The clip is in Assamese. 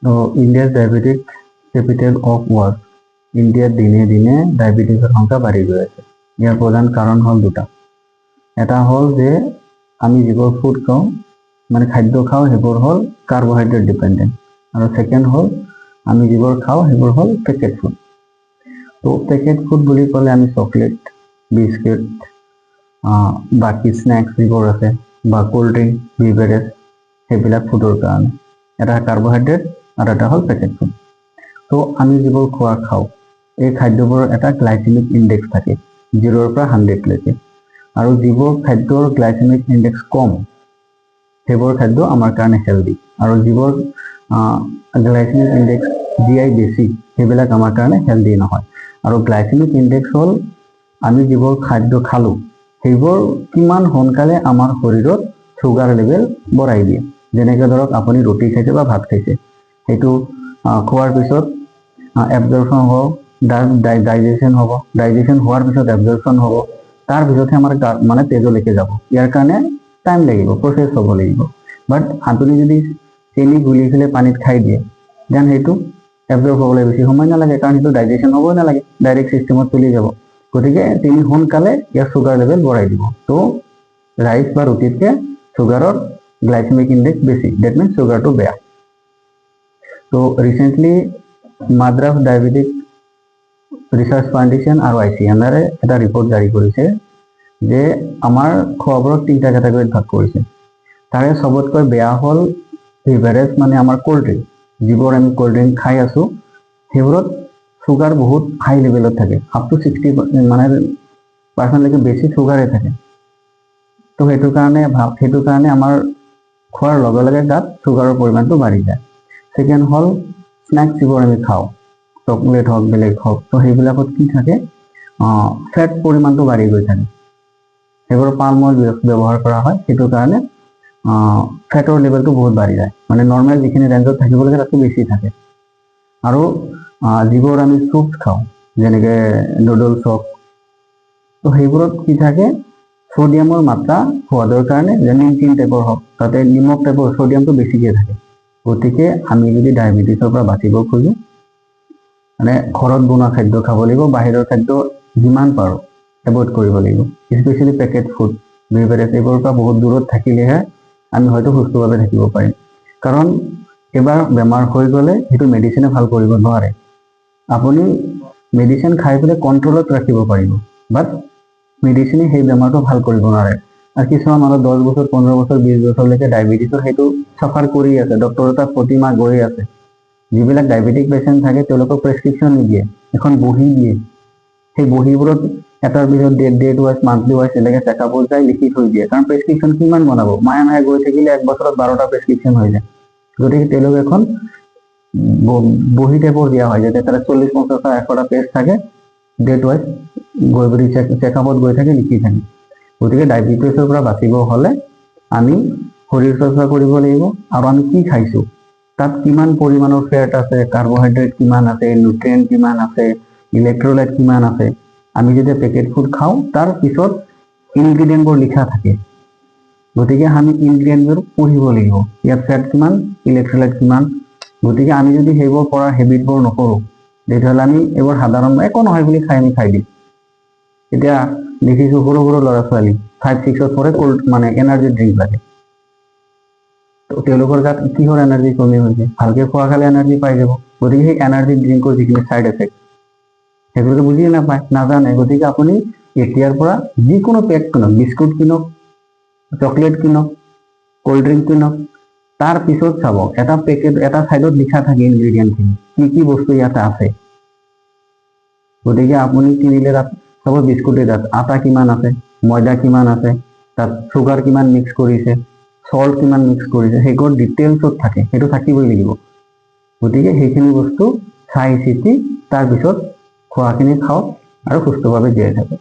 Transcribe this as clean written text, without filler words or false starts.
তো ইন্ডিয়াৰ ডায়াবেটিক কেপিটেল অফ ৱৰ্ল্ড, ইণ্ডিয়াত দিনে দিনে ডায়েবেটিছৰ সংখ্যা বাঢ়ি গৈ আছে। ইয়াৰ প্ৰধান কাৰণ হ'ল দুটা। এটা হ'ল যে আমি যিবোৰ ফুড খাওঁ, মানে খাদ্য খাওঁ, সেইবোৰ হ'ল কাৰ্বহাইড্ৰেট ডিপেণ্ডেণ্ট, আৰু ছেকেণ্ড হ'ল আমি যিবোৰ খাওঁ সেইবোৰ হ'ল পেকেট ফুড। তো পেকেট ফুড বুলি ক'লে আমি চকলেট, বিস্কিট, বাকী স্নেক্স যিবোৰ আছে বা কোল্ড ড্ৰিংক, বিভাৰেজ, সেইবিলাক ফুডৰ কাৰণে। এটা কাৰ্বহাইড্ৰেট আৰু এটা হ'ল পেকেট ফুড। তো আমি যিবোৰ খোৱা খাওঁ, এই খাদ্যবোৰৰ এটা গ্লাইচেমিক ইণ্ডেক্স থাকে 0ৰ পৰা 100লৈকে, আৰু যিবোৰ খাদ্যৰ গ্লাইচেমিক ইণ্ডেক্স কম সেইবোৰ খাদ্য আমাৰ কাৰণে হেল্ডি, আৰু যিবোৰ গ্লাইচেমিক ইণ্ডেক্স GI বেছি সেইবিলাক আমাৰ কাৰণে হেল্ডি নহয়। আৰু গ্লাইচেমিক ইণ্ডেক্স হ'ল আমি যিবোৰ খাদ্য খালোঁ সেইবোৰ কিমান সোনকালে আমাৰ শৰীৰত চুগাৰ লেভেল বঢ়াই দিয়ে। যেনেকৈ ধৰক আপুনি ৰুটি খাইছে বা ভাত খাইছে, সেইটো খোৱাৰ পিছত এবজৰ্পশ্যন হ'ব, ডাইজেশ্যন হ'ব, ডাইজেশ্যন হোৱাৰ পিছত এবজৰ্পশ্যন হ'ব, তাৰপিছতহে আমাৰ গাত মানে তেজলৈকে যাব। ইয়াৰ কাৰণে টাইম লাগিব, প্ৰচেছ হ'ব লাগিব। বাট আপুনি যদি চেনি গুলি পেলাই পানীত খাই দিয়ে, দেন সেইটো এবজৰ্ব হ'বলৈ বেছি সময় নালাগে, কাৰণ সেইটো ডাইজেশ্যন হ'বই নালাগে, ডাইৰেক্ট ছিষ্টেমত চলি যাব। গতিকে তিনি সোনকালে ইয়াৰ চুগাৰ লেভেল বঢ়াই দিব। তো ৰাইচ বা ৰুটিতকৈ চুগাৰৰ গ্লাইচেমিক ইণ্ডেক্স বেছি, ডেট মিনছ চুগাৰটো বেয়া। তো recently Madras diabetic research foundation আৰু ICMR এটা ৰিপৰ্ট জাৰি কৰিছে যে আমাৰ খোৱাবোৰক 3টা কেটেগৰীত ভাগ কৰিছে। তাৰে চবতকৈ বেয়া হ'ল বিভাৰেজ, মানে আমাৰ কোল্ড ড্ৰিংক। যিবোৰ আমি কোল্ড ড্ৰিংক খাই আছোঁ সেইবোৰত চুগাৰ বহুত হাই লেভেলত থাকে, আপ টু 60% বেছি চুগাৰে থাকে। তো সেইটো কাৰণে আমাৰ খোৱাৰ লগে লগে গাত চুগাৰৰ পৰিমাণটো বাঢ়ি যায়। ছেকেণ্ড হ'ল স্নেক্স, যিবোৰ আমি খাওঁ, চকলেট হওক, বেলেগ হওক, তো সেইবিলাকত কি থাকে, ফেট পৰিমাণটো বাঢ়ি গৈ থাকে। সেইবোৰ পাম অইল ব্যৱহাৰ কৰা হয়, সেইটো কাৰণে ফেটৰ লেভেলটো বহুত বাঢ়ি যায়, মানে নৰ্মেল যিখিনি ৰেঞ্জত থাকিব লাগে তাতকৈ বেছি থাকে। আৰু যিবোৰ আমি চুপ খাওঁ, যেনেকৈ নুডলছ হওক, তো সেইবোৰত কি থাকে, ছ'ডিয়ামৰ মাত্ৰা সোৱাদৰ কাৰণে, যে নিমকিন টাইপৰ হওক, তাতে নিমখ টাইপৰ ছ'ডিয়ামটো বেছিকৈ থাকে। গতিকে আমি যদি ডায়েবেটিছৰ পৰা বাচিব খোজোঁ, মানে ঘৰত বনোৱা খাদ্য খাব লাগিব, বাহিৰৰ খাদ্য যিমান পাৰোঁ এভইড কৰিব লাগিব। স্পেচিয়েলি পেকেট ফুড, বিভাৰেজ, এইবোৰৰ পৰা বহুত দূৰত থাকিলেহে আমি হয়তো সুস্থভাৱে থাকিব পাৰিম। কাৰণ এবাৰ বেমাৰ হৈ গ'লে সেইটো মেডিচিনে ভাল কৰিব নোৱাৰে। আপুনি মেডিচিন খাই পেলাই কণ্ট্ৰলত ৰাখিব পাৰিব, বাট মেডিচিনে সেই বেমাৰটো ভাল কৰিব নোৱাৰে। আৰু কিছুমান মানুহ 10 বছৰ, 15 বছৰ, 20 বছৰলৈকে ডায়েবেটিছৰ সেইটো চাফাৰ কৰি আছে, ডক্টৰৰ তাত প্ৰতি মাহ গৈ আছে। যিবিলাক ডায়েবেটিক পেচেণ্ট থাকে তেওঁলোকক প্ৰেছক্ৰিপশ্যন নিদিয়ে, এখন বহী দিয়ে। সেই বহীবোৰত এটাৰ পিছত ডেট ৱাইজ, মান্থলি ৱাইজ এনেকৈ চেকআপত যায়, লিখি থৈ দিয়ে। কাৰণ প্ৰেছক্ৰিপশ্যন কিমান বনাব, মাহে মাহে গৈ থাকিলে 1 বছৰত 12টা প্ৰেছক্ৰিপশ্যন হৈ যায়। গতিকে তেওঁলোকে এখন বহী টাইপৰ দিয়া হয়, যাতে তাতে 40, 50টা, 100টা পেজ থাকে, ডেট ৱাইজ গৈ বুলি চেকআপত গৈ থাকে, লিখি থাকে। গতিকে ডায়েবেটিছৰ পৰা বাচিব হ'লে আমি শৰীৰ চৰ্চা কৰিব লাগিব, আৰু আমি কি খাইছোঁ, তাত কিমান পৰিমাণৰ ফেট আছে, কাৰ্বহাইড্ৰেট কিমান আছে, নিউট্ৰিয়েণ্ট কিমান আছে, ইলেক্ট্ৰলাইট কিমান আছে। আমি যেতিয়া পেকেট ফুড খাওঁ তাৰ পিছত ইনগ্ৰিডিয়েণ্টবোৰ লিখা থাকে, গতিকে আমি ইনগ্ৰিডিয়েণ্টবোৰ পঢ়িব লাগিব, ইয়াত ফেট কিমান, ইলেক্ট্ৰলাইট কিমান। গতিকে আমি যদি সেইবোৰ পৰা হেবিটবোৰ নকৰোঁ, তেতিয়াহ'লে আমি এইবোৰ সাধাৰণ একো নহয় বুলি আমি খাই দিম। এতিয়া দেখিছোঁ সৰু সৰু ল'ৰা ছোৱালী 5, 6ত পঢ়ে, মানে এনাৰ্জি ড্ৰিংক লাগে। তো তেওঁলোকৰ গাত কিহৰ এনাৰ্জি কমি হৈছে, ভালকৈ খোৱা খালে এনাৰ্জি পাই যাব। গতিকে সেই এনাৰ্জি ড্ৰিংকৰ যিখিনি ছাইড এফেক্ট সেইবোৰতো বুজিয়ে নাপায়, নাজানে। গতিকে আপুনি এতিয়াৰ পৰা যিকোনো পেক কিনক, বিস্কুট কিনক, চকলেট কিনক, কোল্ড ড্ৰিংক কিনক, তাৰ পিছত চাব এটা পেকেট, এটা ছাইডত লিখা থাকে ইনগ্ৰিডিয়েণ্টখিনি, কি কি বস্তু ইয়াতে আছে। গতিকে আপুনি কিনিলে তাত চাব বিস্কুটে তাত আটা কিমান আছে, ময়দা কিমান আছে, তাত চুগাৰ কিমান মিক্স কৰিছে, সল্ট কিমান মিক্স কৰিছে, সেইবোৰ ডিটেইলছত থাকে, সেইটো থাকিবই লাগিব। গতিকে সেইখিনি বস্তু চাই চিতি তাৰপিছত খোৱাখিনি খাওক আৰু সুস্থভাৱে জীয়াই থাকক।